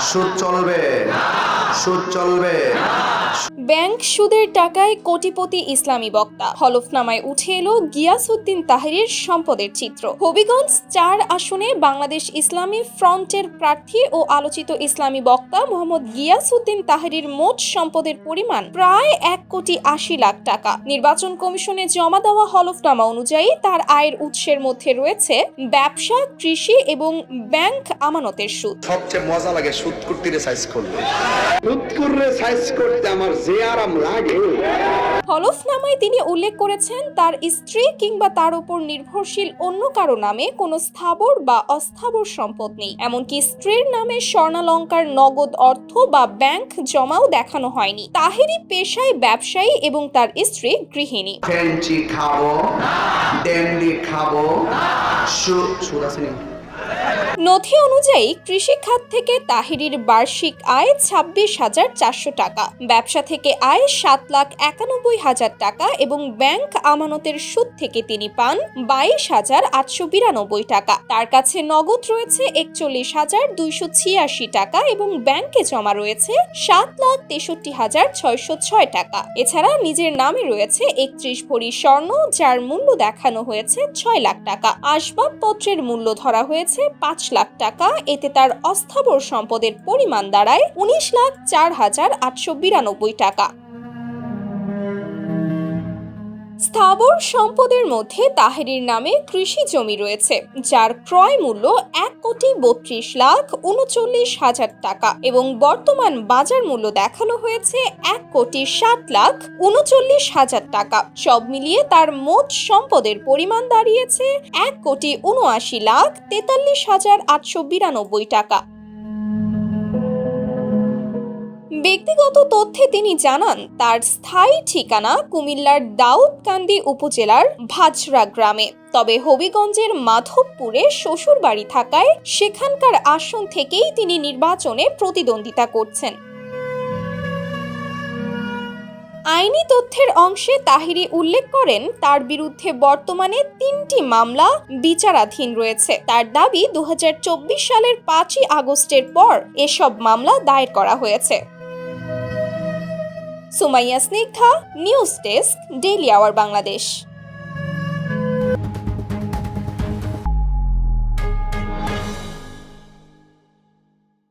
সুদ চলবে, সুদ চলবে। ব্যাংক সুদের টাকায় কোটিপতি ইসলামী বক্তা। হলফনামায় উঠে এলো গিয়াসউদ্দিন তাহেরের সম্পদের চিত্র। হবিগঞ্জ ৪ আসনে বাংলাদেশ ইসলামী ফ্রন্টের প্রার্থী ও আলোচিত ইসলামী বক্তা মোহাম্মদ গিয়াসউদ্দিন তাহেরের মোট সম্পদের পরিমাণ প্রায় ১,৮০,০০,০০০ টাকা। নির্বাচন কমিশনে জমা দেওয়া হলফনামা অনুযায়ী তার আয়ের উৎসের মধ্যে রয়েছে ব্যবসা, কৃষি এবং ব্যাংক আমানতের সুদ। সবচেয়ে মজা লাগে সুদ কুর্তিরে সাইজ করলে। সুদ করে সাইজ করতে আমার যে আরাম লাগে। হলফনামায় তিনি উল্লেখ করেছেন তার স্ত্রী কিংবা তার উপর নির্ভরশীল অন্য কারো নামে কোনো স্থাবর বা অস্থাবর সম্পদ নেই। এমনকি স্ত্রীর নামে স্বর্ণালংকার, নগদ অর্থ বা ব্যাংক জমাও দেখানো হয়নি। তাহেরি পেশায় ব্যবসায়ী এবং তার স্ত্রী গৃহিণী। ফ্রেঞ্চি খাবো, ডেন্ডি খাবো, সুদ আছে নি? নথি অনুযায়ী কৃষি খাত থেকে তাহেরির বার্ষিক আয় ২৬,৪০০ টাকা, ব্যবসা থেকে আয় ৭,৯১,০০০ টাকা এবং ব্যাংক আমানতের সুদ থেকে তিনি পান ২২,৮৯২ টাকা। তার কাছে নগদ রয়েছে ৪১,২৮৬ টাকা এবং ব্যাংকে জমা রয়েছে ৭,৬৩,৬০৬ টাকা। এছাড়া নিজের নামে রয়েছে ৩১ ভরি স্বর্ণ, যার মূল্য দেখানো হয়েছে ৬ লাখ টাকা। আসবাবপত্রের মূল্য ধরা হয়েছে ৫ লাখ টাকা। এতে তার অস্থাবর সম্পদের পরিমাণ দাঁড়ায় ১৯,০৪,৮৯২ টাকা। স্থাবর সম্পদের মধ্যে তাহেরির নামে কৃষি জমি রয়েছে, যার ক্রয় মূল্য ১,৩২,৩৯,০০০ টাকা এবং বর্তমান বাজার মূল্য দেখানো হয়েছে ১,৬০,৩৯,০০০ টাকা। সব মিলিয়ে তার মোট সম্পদের পরিমাণ দাঁড়িয়েছে ১,৭৯,৪৩,৮৯২ টাকা। ব্যক্তিগত তথ্যে তিনি জানান তার স্থায়ী ঠিকানা কুমিল্লার দাউদকান্দি উপজেলার ভাজরা গ্রামে, তবে হবিগঞ্জের মাধবপুরে শ্বশুরবাড়ি থাকায় সেখানকার আসন থেকেই তিনি নির্বাচনে প্রতিদ্বন্দ্বিতা করছেন। আইনি তথ্যের অংশে তাহেরি উল্লেখ করেন তার বিরুদ্ধে বর্তমানে ৩টি মামলা বিচারাধীন রয়েছে। তার দাবি ২০২৪ সালের ৫ই আগস্টের পর এসব মামলা দায়ের করা হয়েছে। Sumaiya Snigdha, news desk, Daily Our Bangladesh.